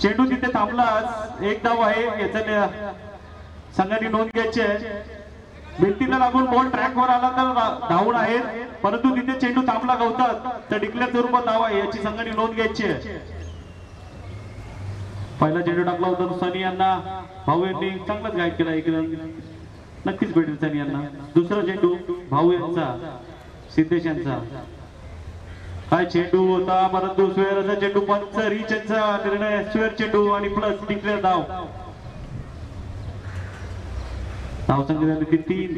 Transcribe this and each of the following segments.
चेंडू तिथे थांबलाच, एक धाव आहे याचा संघाने नोंद घ्यायची आहे। भिंतीला लागून बॉल ट्रॅकवर आला तर धावून आहे, परंतु तिथे चेंडू थांबला गवतात तर डिक्लेअर स्वरूपात धाव आहे, याची संघाने नोंद घ्यायची आहे। पहिला चेंडू टाकला होता सनी यांना, भाऊ यांनी चांगलाच गाईड केला, एक नक्कीच भेटेल सनी यांना। दुसरा चेंडू भाऊ यांचा, सिद्धेश यांचा, काय चेंडू होता, परंतु स्वेअरचा चेंडू पंच रीच यांचा निर्णय, स्वेअर चेंडू आणि प्लस डिक्लेअर धाव। धावसंख्या झाली 3,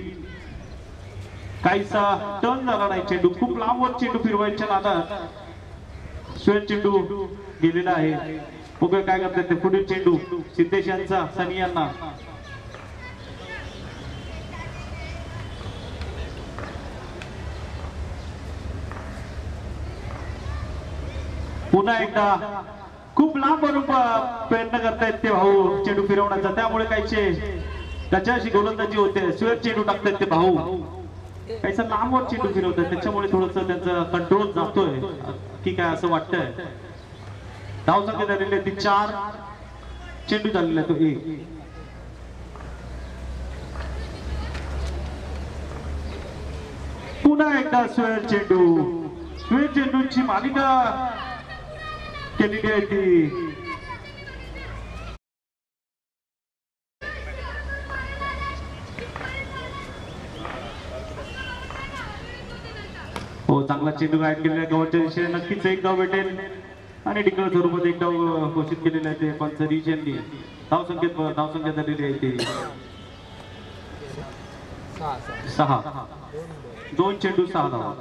काहीसा टर्न झाला नाही चेंडू, खूप लांबवर चेंडू फिरवायच्या नादात स्वेअर चेंडू गेलेला आहे। बघूया काय करतात ते। पुढील चेंडू सिद्धेश यांचा सनी यांना, पुन्हा एकदा खूप लांबवरून प्रयत्न करतायत ते भाऊ चेंडू फिरवण्याचा, त्यामुळे काहीचे त्याच्याशी गोलंदाजी होते। स्वेअर चेंडू टाकतायत ते भाऊ, काहीसा लांबवर चेंडू फिरवतात, त्याच्यामुळे थोडस त्यांचा कंट्रोल जातोय की काय असं वाटतंय। धावसंख्या झालेली आहे ती 4, चेंडू झालेला आहे तो 1। पुन्हा एकदा स्वेअर चेंडू, स्वेअर चेंडूची मालिका केलेली आहे ती। हो, चांगला चेंडू गाईड केलेला आहे गव्हाच्या दिशेने, नक्कीच एक धाव भेटेल आणि डिक्लेअर स्वरूपात एक धाव घोषित केलेला आहे ते पंच रीच यांनी। धावसंख्या झालेली आहे ती 6, 2 चेंडू 6 धावा।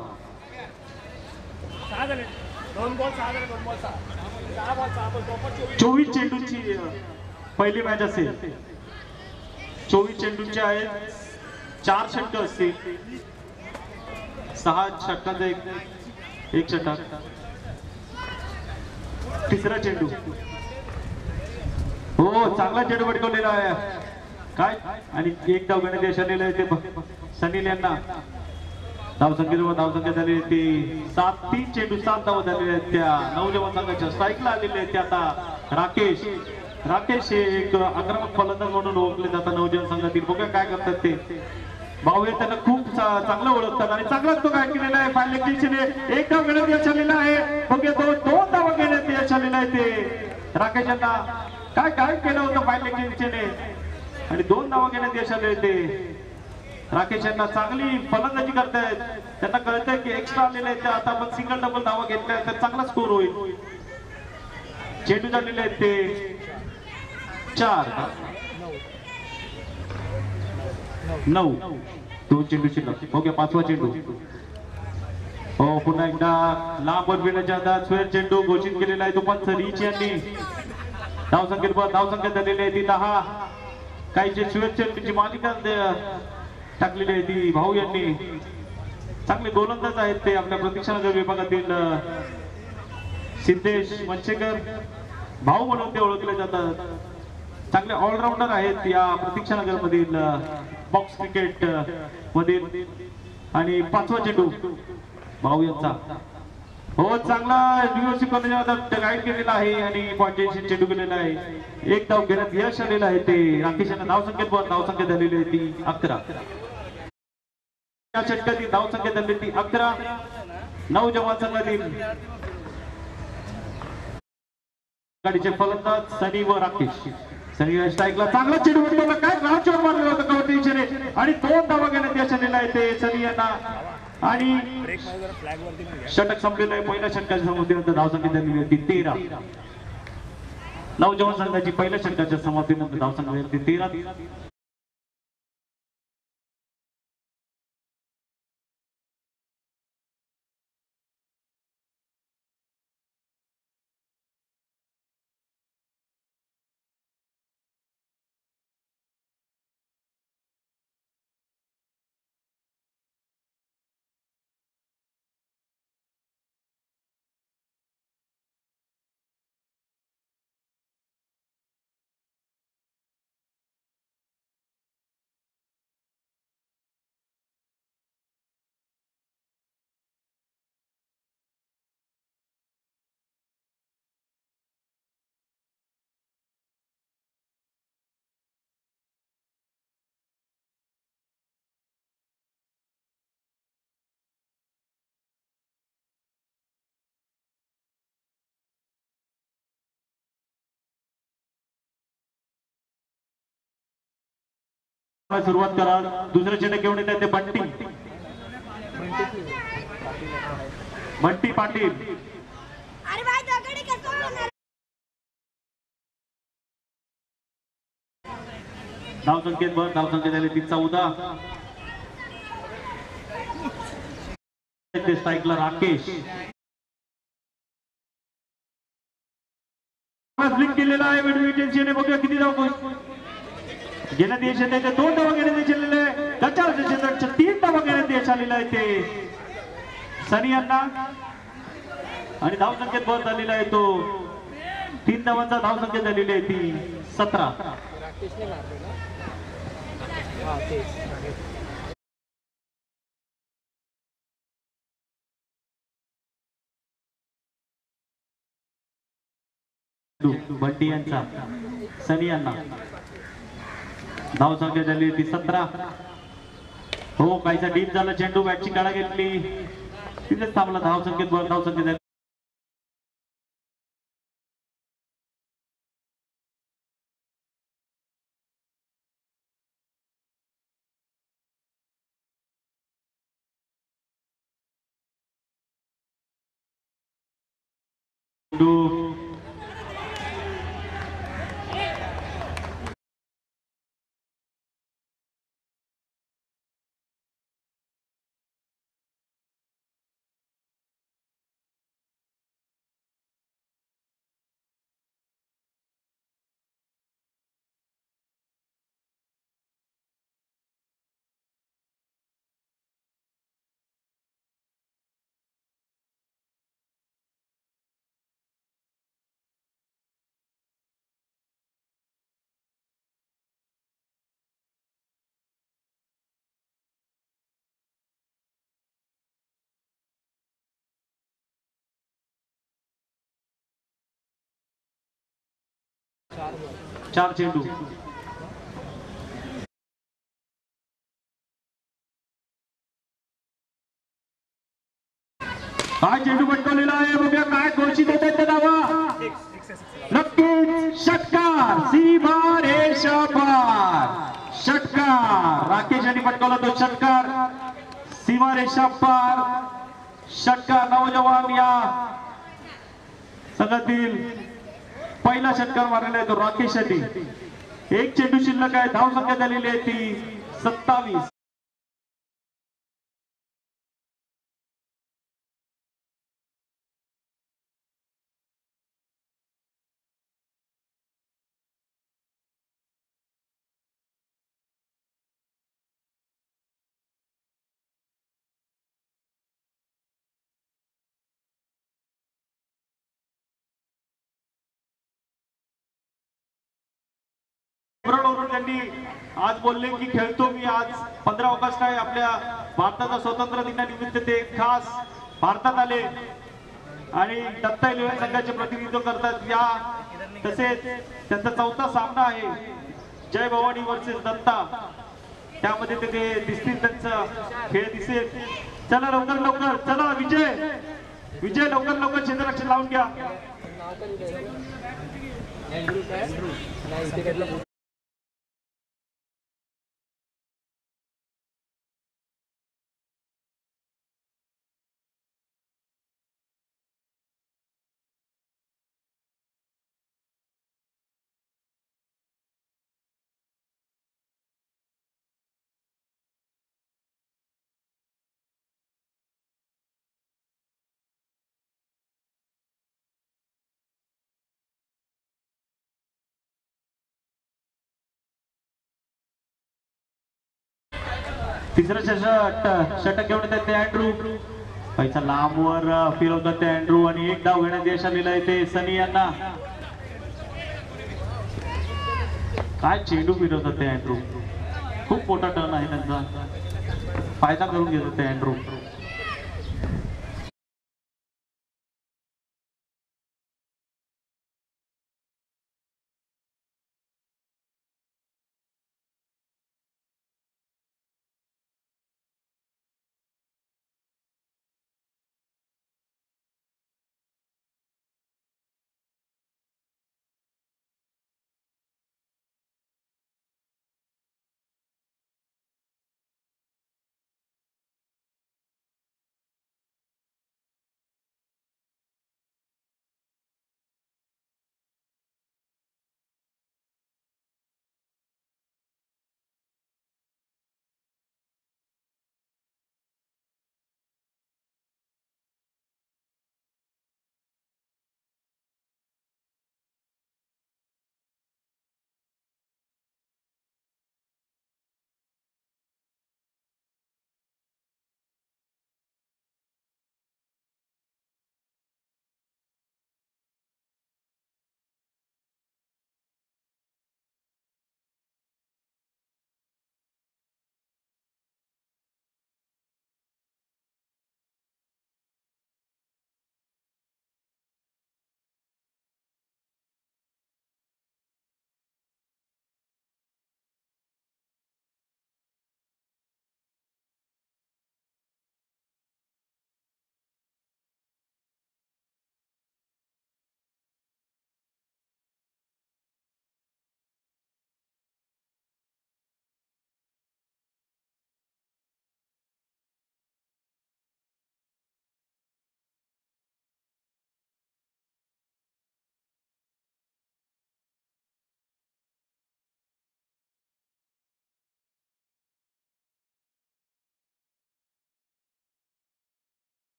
24 चेंडूची पहिली मॅच असेल, 24 चेंडूचे आहेत, 4 षटक असतील, 6 षटकांचा एक षटक। तिसरा चेंडू, हो चांगला चेंडू पटकवलेला आहे काय, आणि एक धाव घेण्यात यश आलेलं आहे ते सनील यांना। धावसंख्या झाली ती 7, 3 चेंडू 7 धावा झालेल्या आहेत त्या नौजवान संघाच्या। स्ट्राईकला आलेले आहेत ते आता राकेश हे एक आक्रमक फलंदाज म्हणून ओळखले जातात नौजवान संघातील। बघा काय करतात ते भाऊ, त्यांना खूप चांगलं ओळखतात आणि चांगलाच तो काय केलेला आहे। फायनल दिशेने एक धाव घेण्यात यश आलेला आहे, बघूया 2 धावा घेण्यात यश आलेला आहे ते राकेश यांना। काय केलं होतं फायनल दिशेने आणि 2 धावा घेण्यात यश आले ते राकेश यांना। चांगली फलंदाजी करतायत, त्यांना कळतंय की एक्स्ट्रा आलेले आहेत, आता आपण सिंगल डबल धावा घेतल्या तर चांगला स्कोर होईल। चेंडू झालेले आहेत ते 4, 9, 2 चेंडू शिल्लक। ओके, 5वा चेंडू, हो पुन्हा एकदा लांबवर फिरण्याच्या आधार स्वेअर चेंडू घोषित केलेला आहे तो पंच रीच यांनी। धावसंख्या झालेली आहे ती 10, काही जे स्वेअर चेंडूची मालिका टाकलेली आहे ती भाऊ यांनी। चांगले गोलंदाज आहेत ते आपल्या प्रतीक्षानगर विभागातील सिद्धेश मनशेकर भाऊ म्हणून ते ओळखले जातात। चांगले ऑलराऊंडर आहेत या प्रतीक्षानगर मधील बॉक्स क्रिकेट मधील। आणि 5वा चेंडू भाऊ यांचा, हो चांगला गाईड केलेला आहे आणि पॉइंटेशन चेंडू केलेला आहे। एक धाव घेण्यात यश आलेलं आहे ते राकेश यांना। धावसंख्या झालेली आहे ती 11, या षटकातील धावसंख्या झालेली ती 11 नौजवान संघातील गाडीचे फलंदाज सनी व राकेश। सनी स्ट्राईकला चांगला चेंडू पटकवला, काय राजचोर मारलेला होता कवटी दिशेने आणि 2 धावा घेण्यात यश आलेला आहे ते सनी यांना। आणि षटक संपलेलं आहे, पहिल्या षटकाच्या समाप्तीनंतर धावसंख्या झालेली आहे ती 13 नौजवान संघाची। पहिल्या षटकाच्या समाप्तीनंतर धावसंख्या झाली ती 13। सुरुवात करा. दुसरे चेंडू घेऊन येतात ते बंटी बंटी पाटील. धाव संकेत बर. धाव संकेत आले 14. स्ट्राईकला राकेश केलेला आहे. विडविटेन्सीने बघूया किती धाव घेण्यात यश येते. 2 धावा घेण्यात यश आलेले आहे. गचाळच्या क्षेत्राच्या 3 धावा घेण्यात यश आलेलं आहे ते सनी यांना. आणि धाव संकेत बर झालेला आहे तो 3 धावांचा धाव संकेत झालेली आहे ती 17. बंटी यांचा सनी यांना धाव संख्या झाली ती 17. हो काहीसा डीप झाला चेंडू. बॅटची काढा घेतली तिथेच थांबला. धाव संकेत वर. धाव संकेत झाली चार चेंडू. काय चेंडू पटकवलेला आहे. बघूया काय घोषित होत आहेत धावा. नक्कीच षटकार. सीमा रेषा पार. षटकार राकेश यांनी पटकवला तो षटकार. सीमा रेषा पार षटकार. नौजवान या संघातील पहिला षटकार मारलेला आहे तो राकेश यांनी. 1 चेंडू शिल्लक आहे. धाव संख्या झालेली आहे ती 27. त्यांनी आज बोलले की खेळतो मी. आज 15 ऑगस्ट आहे. आपल्या भारताचा स्वातंत्र्य दिनानिमित्त ते खास भारतात आले आणि दत्ता इलेव्हन संघाचे प्रतिनिधित्व करतात. या तसेच त्यांचा 4था सामना आहे जय भवानी वर्सेस दत्ता. त्यामध्ये ते दिसतील. त्यांचा खेळ दिसेल. चला लवकर लवकर. चला विजय लवकर लवकर क्षेत्ररक्षण लावून घ्या. तिसरा षटक घेऊन येतात ते अँड्रू. पैसा लांबवर फिरवतात ते अँड्रू आणि 1 धाव घेण्यात यश आलेलं आहे ते सनी यांना. काय चेंडू फिरवतात ते अँड्रू. खूप मोठा टर्न आहे त्यांचा. फायदा करून घेतात ते अँड्रू.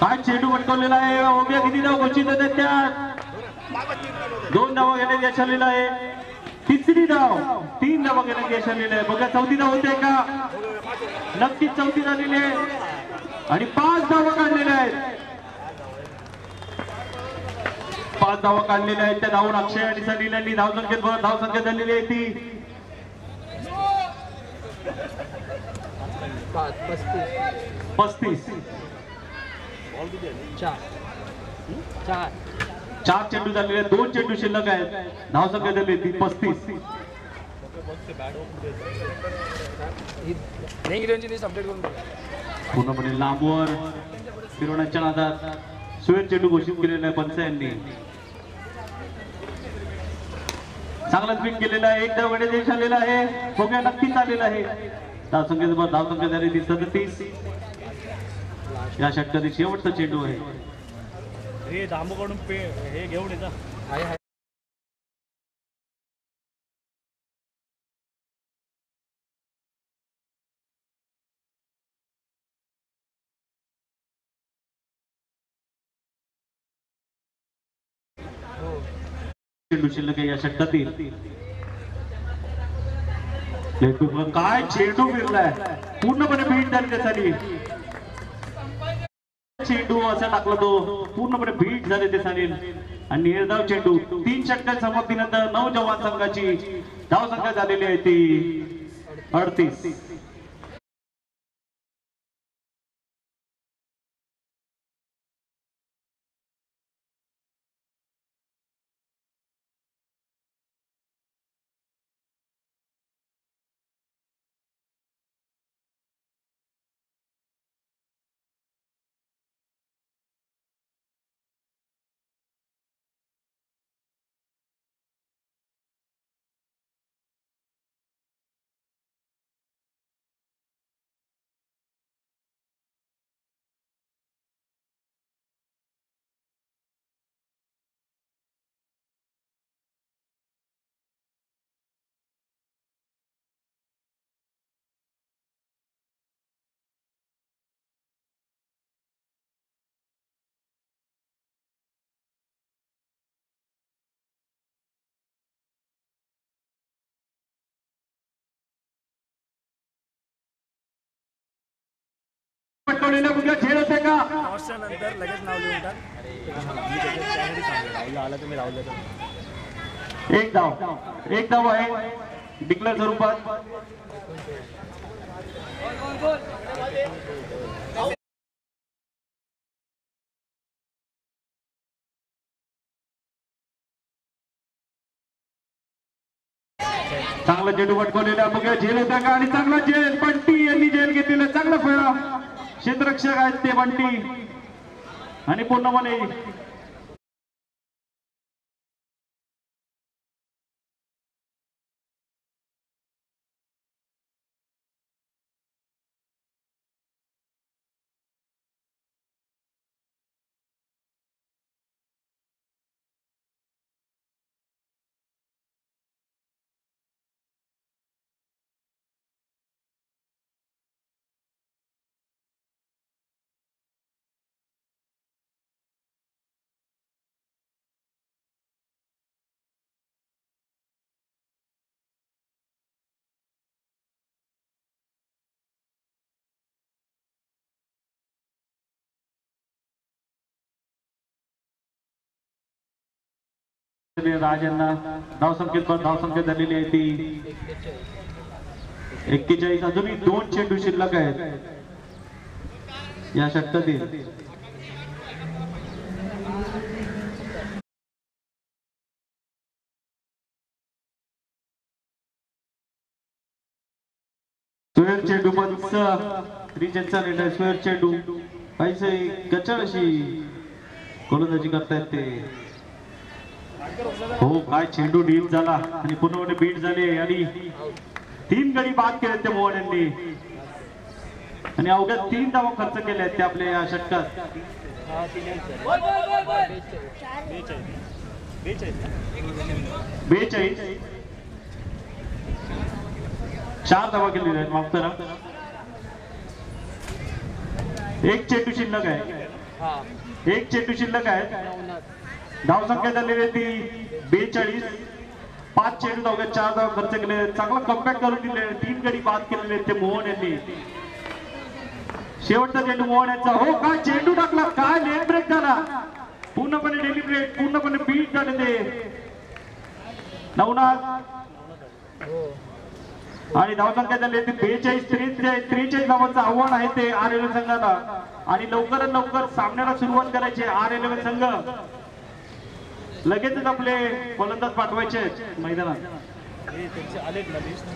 काय चेंडू पटकवलेला आहे ओबिया किती धाव घोषित आहेत त्यात 2 धावा घेण्यात यश आलेलं आहे तिसरी धाव 3 धावा घेण्यात यश आलेलं आहे बघा चौथी धाव होते का नक्कीच चौथी झालेली आहे आणि 5 धावा काढलेल्या आहेत 5 धावा काढलेल्या आहेत त्या धावून अक्षय आणि सनील यांनी धावसंख्या झालेली आहे ती 35 4 चेंडू झालेले 2 चेंडू शिल्लक आहेत धावसंख्या झाली ती 35 पूर्णपणे लांबवर फिरवण्याच्या नादात सुरेश चेंडू घोषित केलेला आहे पंच यांनी चांगला स्विंग केलेला आहे 1 धाव घेण्यात यश आलेला आहे बघूया नक्कीच आलेला आहे धावसंख्या झाली ती 37 या षटकातील शेवटचा चेंडू आहे हे दामोकडून हे घेऊन येतात चेंडू शिल्लक आहे या षटकातील काय चेंडू फिरलाय पूर्णपणे बीट झाली त्यासाठी चेंडू असा टाकला तो पूर्णपणे बीट झाले ते सानील आणि निर्धाव चेंडू 3 षटकार समाप्तीनंतर 9 जवान संघाची धावसंख्या झालेली आहे ती 38 पटकवलेल्या बुद्ध्या झेल होते का नंतर लगेच नाव लिहून टाक आला तुम्ही राहू देतो 1 धाव आहे डिक्लेअर स्वरूपात चांगला चेंडू पटकवलेला बघूया झेल होता का आणि चांगला झेल बंटी यांनी झेल घेतलेला चांगला फेरा क्षेत्ररक्षक आहेत ते बंटी आणि पूर्णपणे राजांना धावसंख्या झालेली आहे ती 41 अजूनही 2 चेंडू शिल्लक आहेत या षटकातील स्क्वेअर चेंडू पंच रिजनचा निर्णय स्क्वेअर चेंडू पैसे गचळ अशी गोलंदाजी करतायत ते हो काय चेंडू डीप झाला आणि पूर्णपणे बीट झाले आणि 3 गडी बाद केले ते मोहन यांनी आणि अवघ्या 3 धावा खर्च केले आहेत ते आपल्या या षटकात 42 4 धावा केलेल्या आहेत माफ करा 1 चेंडू शिल्लक आहे एक चेंडू शिल्लक आहे. धावसंख्या झालेली आहे ती 42. 5 चेंडू धावत 4 धाव खर्च केले. चांगला कमबॅक करून दिले. 3 गडी बाद केलेले आहेत ते मोहन यांनी. शेवटचा चेंडू मोहन यांचा. हो काय चेंडू टाकला, काय लेन ब्रेक झाला, पूर्णपणे डेलिब्रेट, पूर्णपणे बीट झाले ते नवनाथ. आणि धावसंख्या झाली ती 43 धावांचं आव्हान आहे ते R11 संघाला. आणि लवकरात लवकर सामन्याला सुरुवात करायची. R11 संघ लगेचच आपले फलंदाज पाठवायचे मैदानात. हे त्यांचे आलेत ना लिस्ट.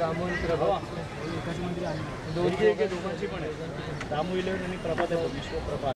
दोघांची पण आहे. दामू 11 आणि प्रभात आहे, विश्व प्रभात.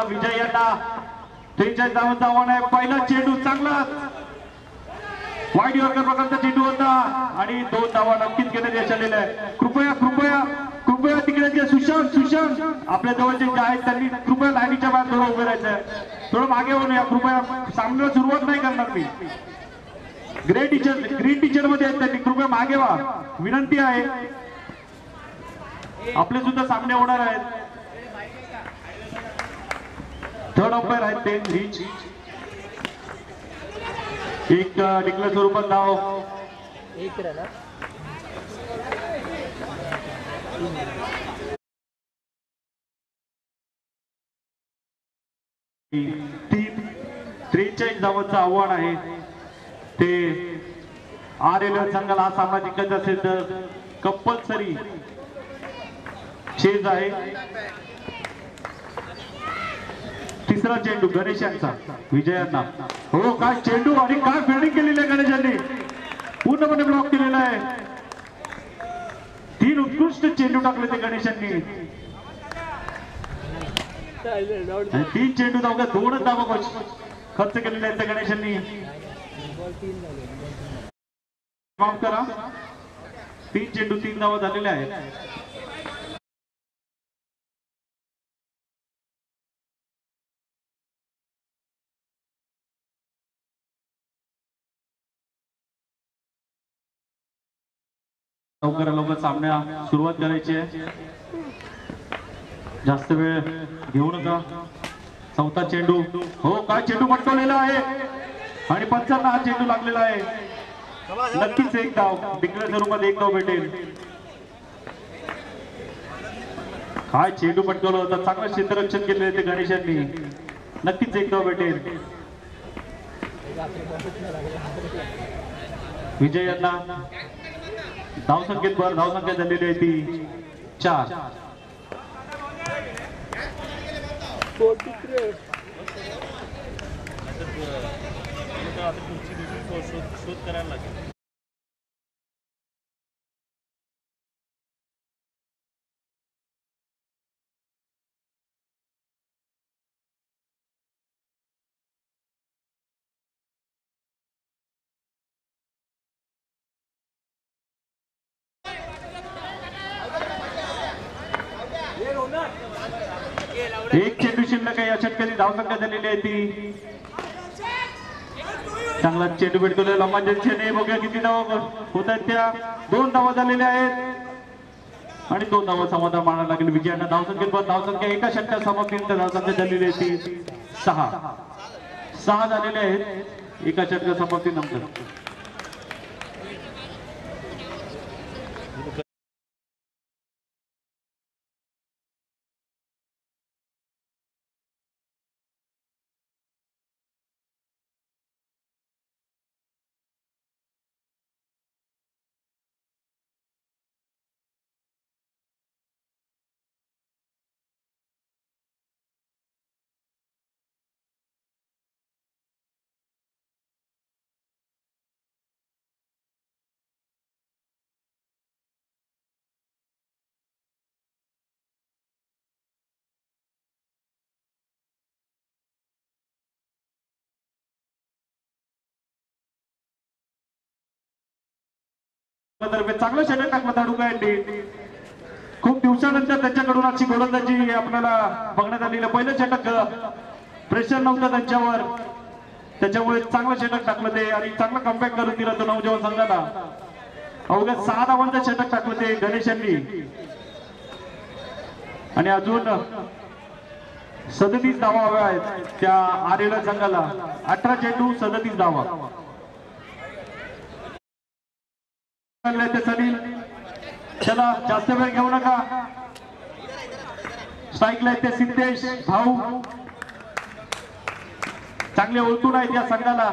विजय यांना 43 धावांचा आव्हान आहे. पहिला चेंडू चांगला वाईट यॉर्कर प्रकारचा चेंडू होता आणि 2 धावा नक्कीच घेण्यात यश आलेलं आहे. कृपया कृपया कृपया तिकडे जे सुशांत आपल्या जवळचे जे आहेत त्यांनी कृपया लाईनीच्या बाहेर थोडं उभे राहायचं. थोडं मागे होऊन या कृपया. सामन्याला सुरुवात नाही करणार मी. ग्रीन टीचर मध्ये आहेत त्यांनी कृपया मागे व्हा विनंती आहे. आपले सुद्धा सामने होणार आहेत. थर्ड अंपायर आहेत ते रीच. एक डिक्लेअर स्वरूपात धाव 43 धावांचं आव्हान आहे. ते आर संघाला हा सामना जिंकायचा असेल तर कंपल्सरी चेज आहे. तिसरा चेंडू गणेश यांचा विजयांना. हो काय चेंडू आणि काय फिल्डिंग केलेली आहे गणेशांनी. पूर्णपणे ब्लॉक केलेला आहे. 3 उत्कृष्ट चेंडू टाकले ते गणेशांनी. 3 चेंडू धाव 2 धावा खर्च केलेले आहेत त्या गणेशांनी. माफ करा 3 चेंडू 3 धावा झालेल्या आहेत. लवकर सामन्या सुरुवात करायची आहे. जास्त वेळ घेऊ नका. चौथा चेंडू. हो काय चेंडू पटकवलेला आहे आणि पंचांना हा चेंडू लागलेला आहे. नक्कीच एक धाव डिक्लेअर स्वरूपात 1 धाव भेटेल. काय चेंडू पटकवला होता. चांगलं क्षेत्ररक्षण केले ते गणेशांनी. नक्कीच 1 धाव भेटेल. विजय यांना धावसंख्या झालेली आहे ती 4. शोध करायला लागेल. एक चेंडू शिल्लक आहे. या षटकाची धावसंख्या झालेली आहे ती. चांगला चेंडू भेटतोय लंबा जंक्शन. बघूया किती धावा होत आहेत त्या. 2 धावा झालेल्या आहेत आणि 2 धावा समाधान मानायला लागेल विजयांना. धावसंख्या एका षटकात समाप्तीनंतर धावसंख्या झालेली आहे ती 6 झालेल्या आहेत एका षटकात समाप्तीनंतर. चांगलं षटक टाकलं ताडुकांनी. खूप दिवसानंतर त्यांच्याकडून अशी गोलंदाजी आपल्याला बघण्यात आलेलं. पहिलं षटक प्रेशर नव्हतं त्यांच्यावर, त्याच्यामुळे चांगलं षटक टाकलं ते आणि चांगलं कमबॅक करून दिलं तो नौजवान संघाला. अवघ्या 6 धावांचं षटक टाकलं ते गणेशांनी आणि अजून 37 धावा हव्या आहेत त्या आरेला संघाला. 18 चेंडू 37 धावा. चला जास्त वेळ घेऊ नका. स्ट्राईकला येते सिद्धेश भाऊ. चांगले ओळखून आहेत या संघाला.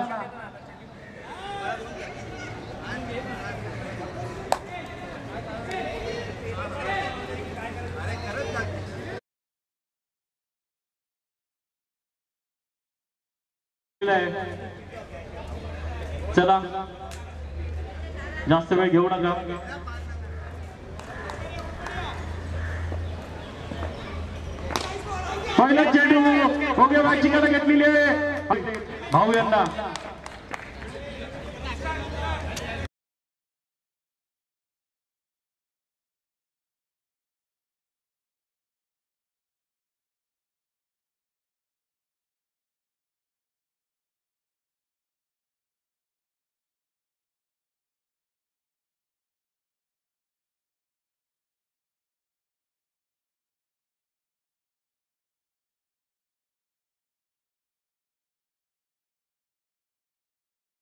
चला जास्त वेळ घेऊ नका. पहिला चेंडू ओके वाचिकाला घेतलेली आहे भाऊ यांना.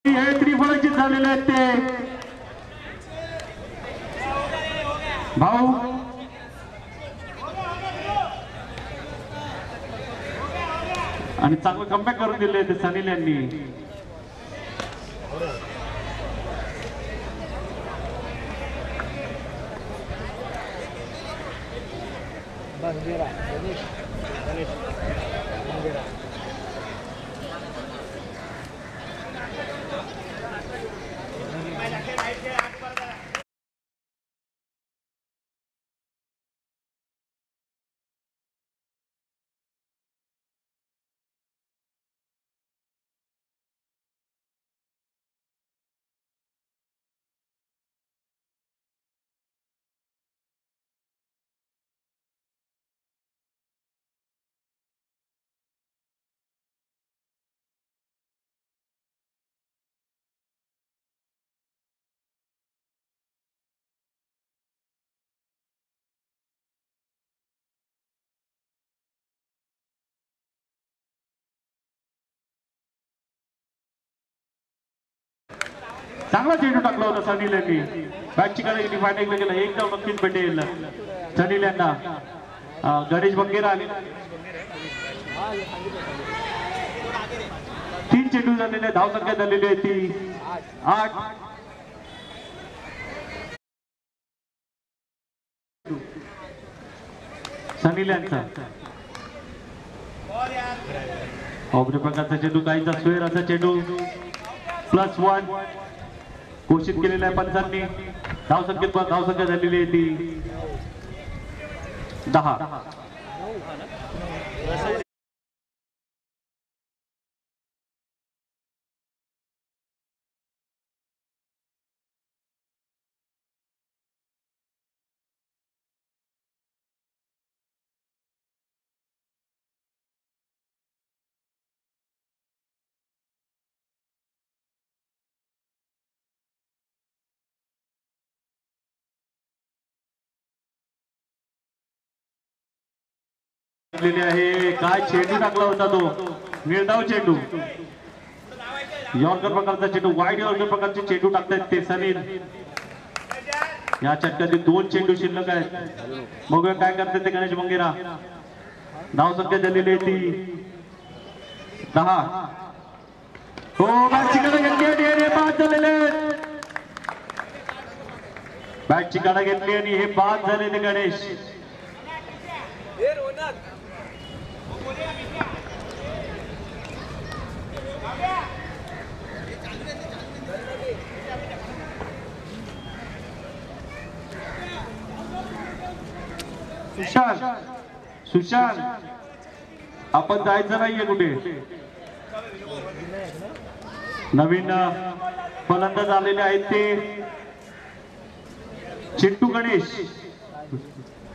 हे त्रिफळाची झालेले आहेत ते भाऊ. आणि चांगलं कमबॅक करून दिले ते सनील यांनी. चांगला चेंडू टाकला होता सनील यांनी. बॅटची कडे फायनल गेला. एक जाऊ नक्कीच भेटेल सनील यांना. गणेश बंगेरा आले. 3 चेंडू झालेले. धावसंख्या झालेली आहे ती 8. सनील यांचा अवघ्या प्रकारचा चेंडू. काहीचा स्वेर असा चेंडू +1 घोषित केलेला आहे पंचांनी. धावसंख्या झालेली आहे ती 10. आहे काय चेंडू टाकला होता तो निर्धाव चेंडू. यॉर्कर प्रकारचा चेंडू. वाईड यॉर्कर प्रकारचे चेंडू टाकतायत ते सनील. या चटक्यातील 2 चेंडू शिल्लक आहेत. बघूया काय करतात ते गणेश मंगेरा. धावसंख्या झालेली आहे ती 10. हो बॅटची कडा घेतली आणि हे बाद झालेले. बॅटची कडा घेतली आणि हे बाद झाले ते गणेश. सुशांत आपण जायचं नाहीये कुठे. नवीन फलंदाज आलेले आहेत ते चिंटू गणेश.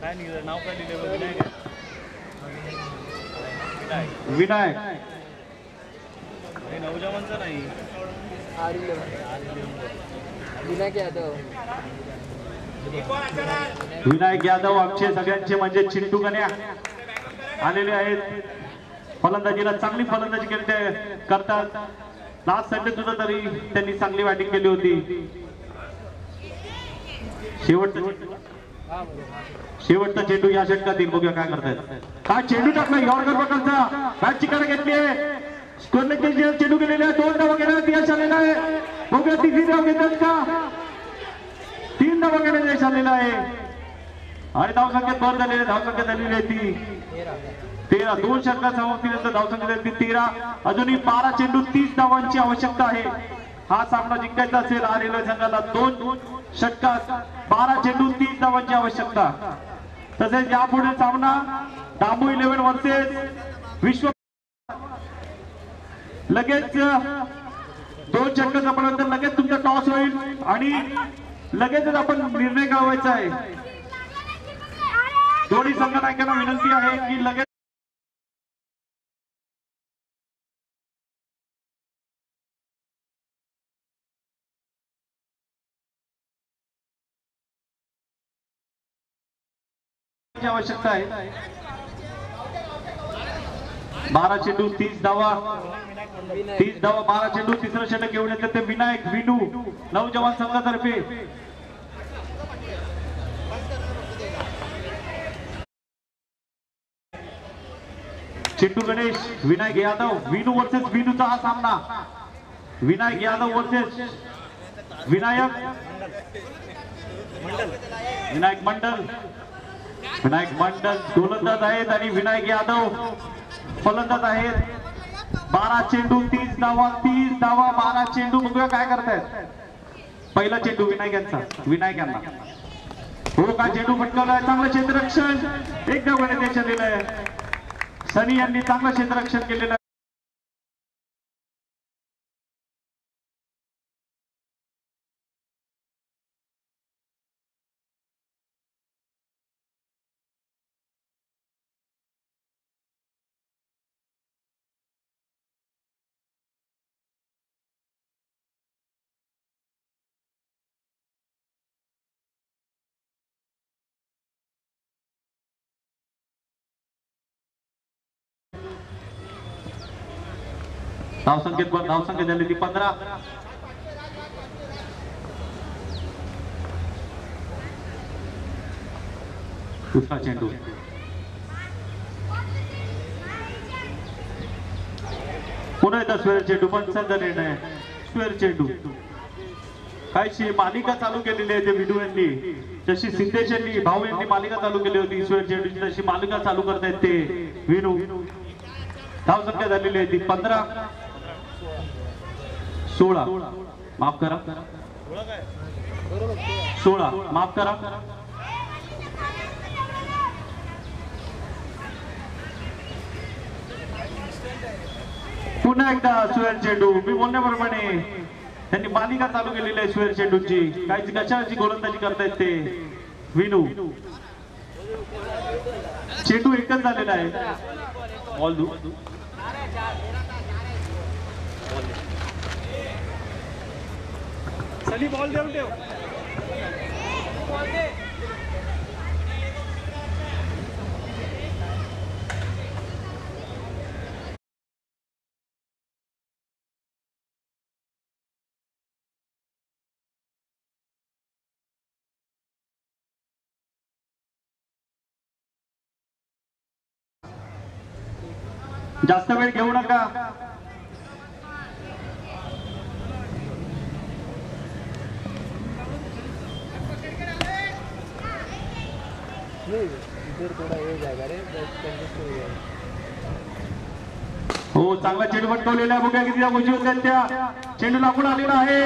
काय निघालं नाव काय दिलं. विनायक नवजवानचं नाही. विनायक यादव आमचे सगळ्यांचे म्हणजे चिंटू गण्या आलेले आहेत. फलंदाजीला चांगली फलंदाजी करतात. लास्ट संडे सुद्धा तरी त्यांनी चांगली बॅटिंग केली होती. शेवटचा चेंडू या षटकातील. बघूया काय करतायत. काय चेंडू टाकला यॉर्कर प्रकारचा. बॅटची कडे घेतली आहे. स्कोरने चेंडू केलेले आहे. 2 धावा घेण्यात यश आलेला आहे. बघूया 3री धाव घेतात का. 3 धावा घेण्यात यश आलेला आहे आणि धावसंख्येत भर झालेली. धावसंख्या झालेली आहे ती 13 2 षटकार समाप्तीनंतर धावसंख्या झाली 13. अजूनही 12 चेंडू 30 धावांची आवश्यकता आहे. हा सामना जिंकायचा असेल आर रेल्वे संघाला 2 षटकार 12 चेंडू 30 धावांची आवश्यकता. तसेच यापुढे सामना डांबू 11 वर्सेस विश्व. लगेच 2 षटकार संपल्यानंतर लगेच तुमचा टॉस होईल आणि लगेचच आपण निर्णय कळवायचा आहे. दोन्ही संघ नायकांना विनंती आहे की लगेच आवश्यकता आहे. 12 चेंडू 30 धावा 12 चेंडू तिसरं षटक घेऊन येतात ते विनायक विनू नवजवान संघातर्फे. चिंटू गणेश विनायक यादव विनू वर्सेस विनूचा हा सामना. विनायक यादव वर्सेस विनायक मंडल. विनायक मंडल गोलंदाज आहेत आणि विनायक यादव फलंदाज आहेत. 12 चेंडू 30 धावा 12 चेंडू. बघूया काय करतायत. पहिला चेंडू विनायकांचा. हो का चेंडू फटकावलाय. चांगलं क्षेत्ररक्षण एक धाव गणित दिलेलं आहे. सनी यांनी चांगलं क्षेत्ररक्षण केलेलं आहे. धावसंख्या झाली ती 15. दुसरा चेंडू पुन्हा एकदा स्क्वेअर चेंडू. पंचांचा निर्णय स्क्वेअर चेंडू. काहीशी मालिका चालू केलेली आहे ते विडू यांनी. जशी सिद्धेश यांनी भाऊ यांनी मालिका चालू केली होती स्क्वेअर चेंडूची तशी मालिका चालू करतायत ते विनू. धावसंख्या झालेली आहे ती 15 16 माफ करा 16 माफ करा. पुन्हा एकदा स्क्वेअर चेंडू. मी बोलण्याप्रमाणे त्यांनी मालिका चालू केलेली आहे स्क्वेअर चेंडूची. काही कशाची गोलंदाजी करतायत ते विनू. चेंडू एकच झालेला आहे. बॉल दू सनी बॉल देऊन ठेव. जास्त वेळ घेऊ नका. हो चांगला चेंडू फटकवलेला आहे. बघा किती गोष्टी होत्या त्या. चेंडू लागून आलेला आहे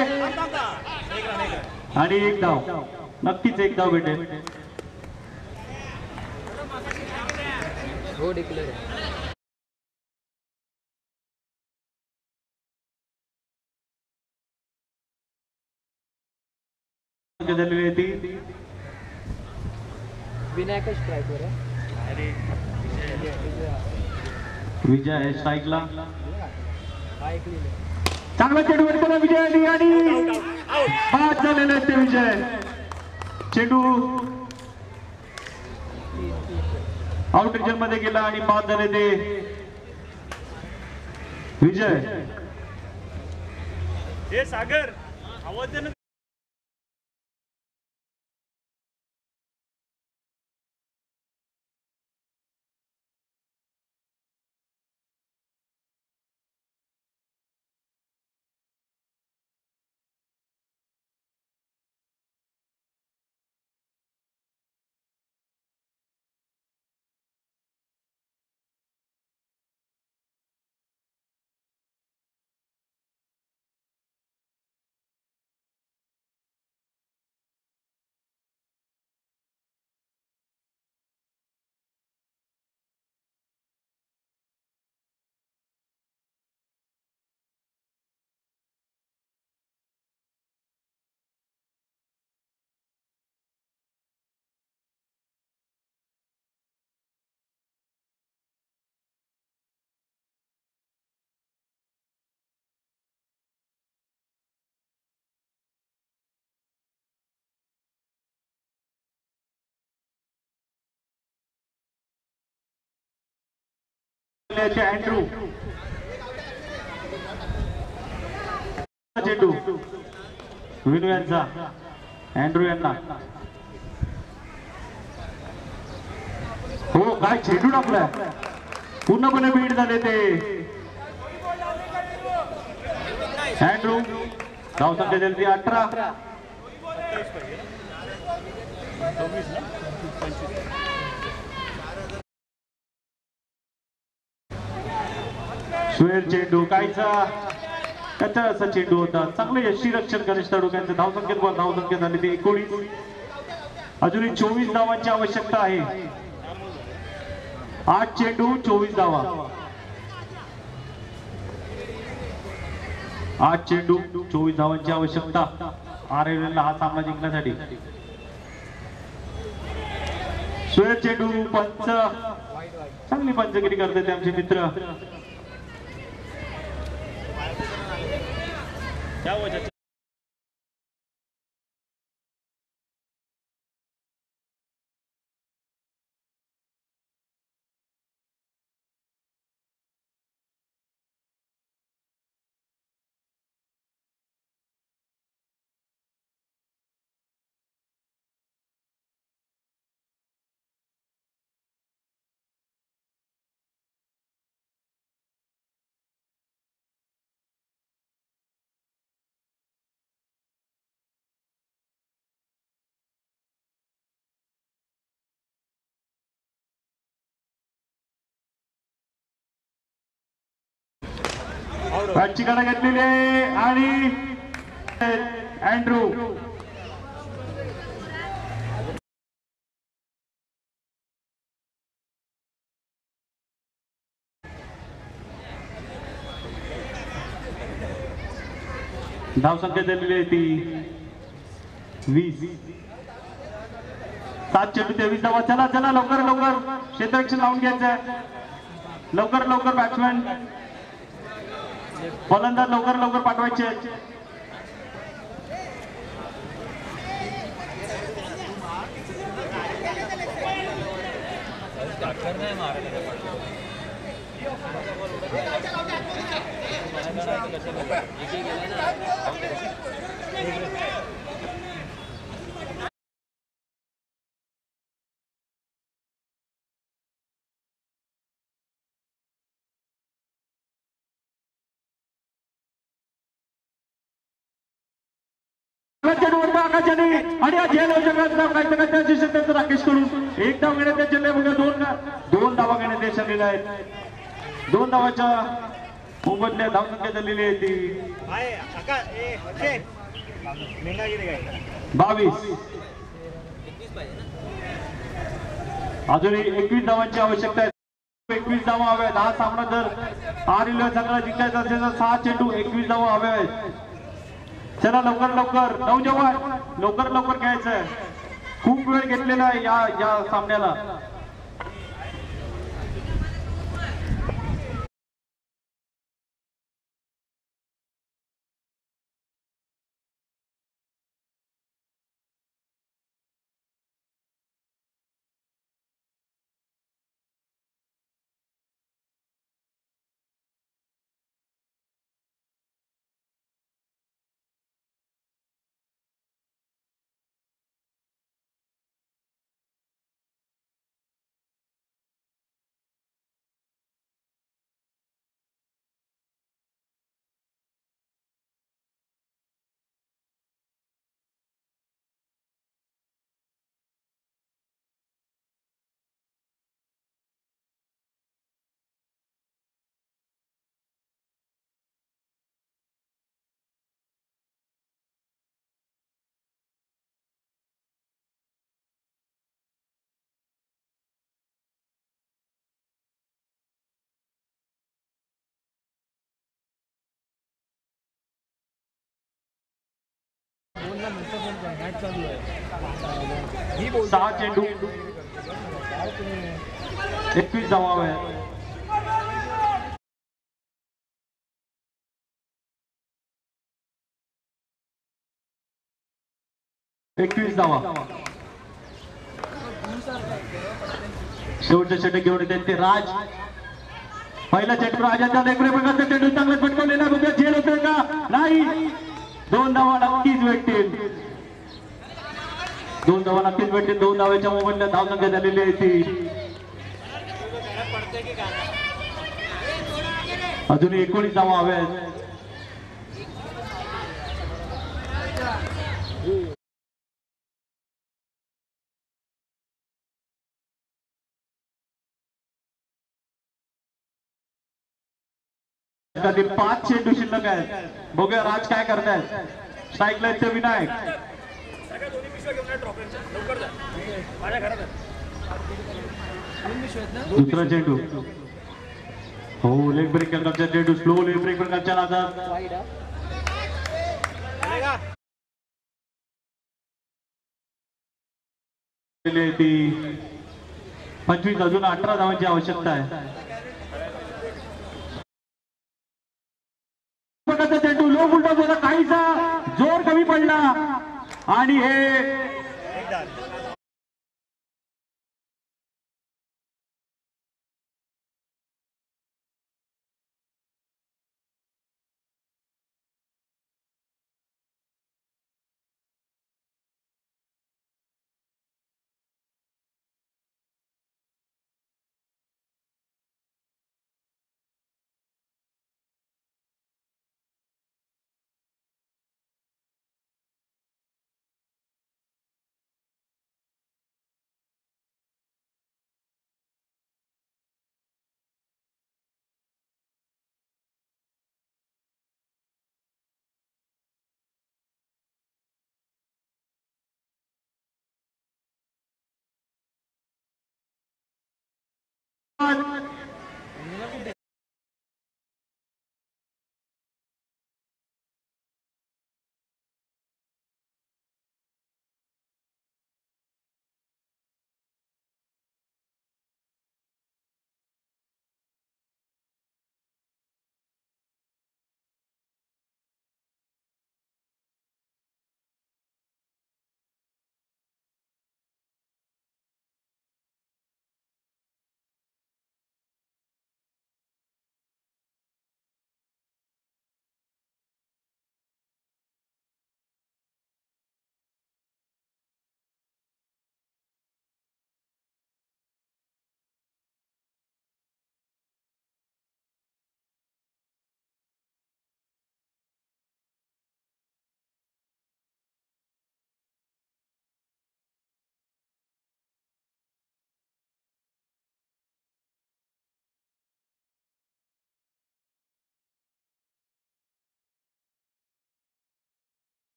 आणि एक धाव. नक्कीच एक धाव भेटेल. झालेली आहे ती विनायक स्ट्राइकर आहे. विजय आहे स्ट्राईकला. चांगला चेंडू फटकवला विजय आणि बाद झालेले आहेत ते विजय. चेंडू आउट रिजन मध्ये गेला आणि बाद झाले ते विजय. हे सागर आवाज आलेले आहेत ते अँड्रू चेंडू विनू यांचा अँड्रू यांना हो काय चेंडू टाकलाय पूर्णपणे बीट झाले ते अँड्रू धावसंख्या दिली ती 18 सुहेल चेंडू कायचा त्याचा असा चेंडू होता चांगलं यशी रक्षण कनिष्ठ डोक्यांचं धावसंख्येत धावसंख्या झाली ती 19 अजूनही 24 धावांची आवश्यकता आहे 8 चेंडू 24 धावा 8 चेंडू 24 धावांची आवश्यकता RLL हा सामना जिंकण्यासाठी सुहेल चेंडू पंच चांगली पंचगिरी करते ते आमचे मित्र बॅटची कडा घेतलेली आहे आणि अँड्रू धावसंख्या दिलेली आहे ती 20 7 चेंडू 23 धावा चला चला लवकर लवकर क्षेत्ररक्षण लावून घ्यायचं लवकर लवकर बॅट्समॅन फलंदाज लवकर लवकर पाठवायचे आणि राकेश कडून एक धाव घेण्यात चेल्ले बघा दोन धावा घेण्यात यश आलेले आहेत 2 धावाच्या मोबदल्यात धावसंख्या झालेली आहे ती 22 अजूनही 21 धावांची आवश्यकता आहे 21 धावा हव्यात हा सामना जर RLL चांगला जिंकायचा असेल तर 6 चेंडू 21 धावा हव्या आहेत चला लवकर लवकर नौजवान लवकर लवकर घ्यायचंय खूप वेळ घेतलेला आहे या सामन्याला चालू आहे 6 चेंडू 21 धावा आहेत 21 धावा शेवटच्या षटक घेऊन येते ते राज पहिला चेंडू राजाचा एक प्रकारचा चेंडू चांगला पटकवलेला बघूया झेल होतोय का नाही. 2 धावा नक्कीच भेटतील. 2 धावा नक्कीच भेटतील. 2 धावेच्या मोबाईलला धावसंख्या झालेली आहे ती अजूनही 19 धावा हव्यात. कधी 5 चेंडू शिल्लक आहेत. बघूया राज काय करतायत. स्ट्राईकला येतो विनायक. दुसरा चेंडू हो लेग ब्रेक करण्याचा चेंडू स्लो लेग ब्रेक करण्याच्या नादात ती 25 अजून 18 धावांची आवश्यकता आहे. चेंडू लो उलटा होता काहीसा जोर कमी पडला आणि हे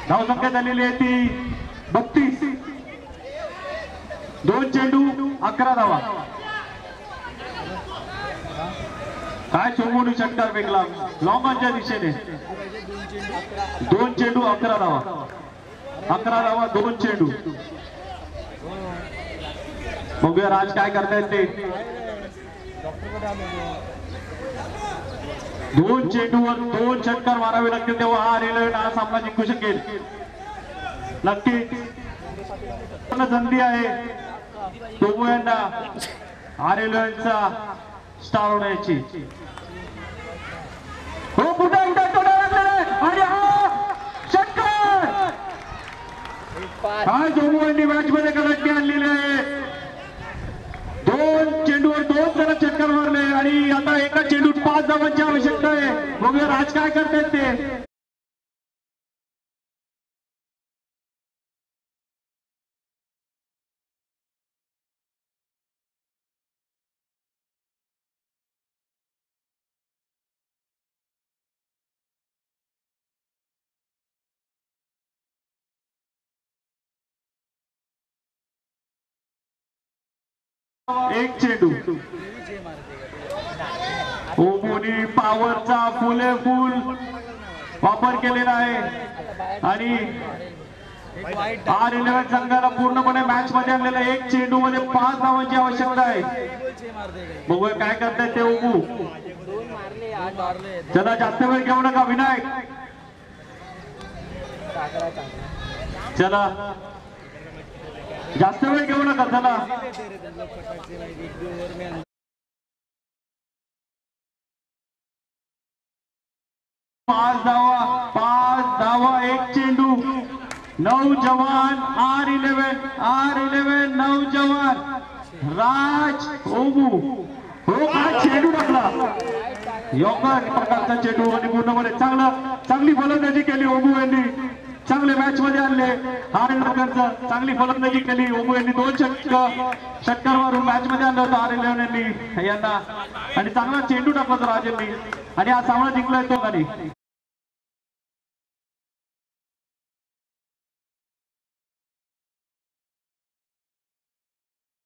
धावसंख्या झालेली आहे ती 32. 2 चेंडू 11 धावा. काय सोमोनी षटकार वेगळा लॉंगॉनच्या दिशेने. 2 चेंडू 11 धावा. 11 धावा 2 चेंडू. बघूया राज काय करतायत ते. 2 चेंडूवर 2 षटकार मारावे लागतील तेव्हा हा रेल्वे हा सामना जिंकू शकेल. नक्की संधी आहे टोमो यांना हा रेल्वेचा स्टार होण्याची. हो कुठे आणि हा षटकार काय टोमो यांनी मॅच मध्ये कनेक्ट आणलेले आहे. 2 चेंडूवर 2 जण षटकार मारले आणि आता एका चेंडूत 5 धावांची आवश्यकता आहे. बघूया राज काय करतायत ते. एक चेंडू ओमोनी पॉवरचा फुले फुल वापर केलेला आहे आणि R11 संघाला पूर्णपणे मॅच मध्ये आणलेला एक चेंडू मध्ये 5 धावांची आवश्यकता आहे. बघूया काय करतायत ते ओमू. चला जास्त वेळ घेऊ नका विनायक. चला जास्त वेळ घेऊ नका. चला 5 धावा एक चेंडू. नौजवान R11 नौजवान राज ओमू हो काय चेंडू टाकला. योग्य प्रकारचा चेंडू आणि पूर्णपणे चांगली फलंदाजी केली ओमू यांनी. चांगले मॅच मध्ये आणले. R11 चांगली फलंदाजी केली ओमू यांनी. 2 षटकार मारून मॅच मध्ये आणलं होतं R11 यांनी यांना आणि चांगला चेंडू टाकला होता राज यांनी आणि हा सामना जिंकला तो खाली.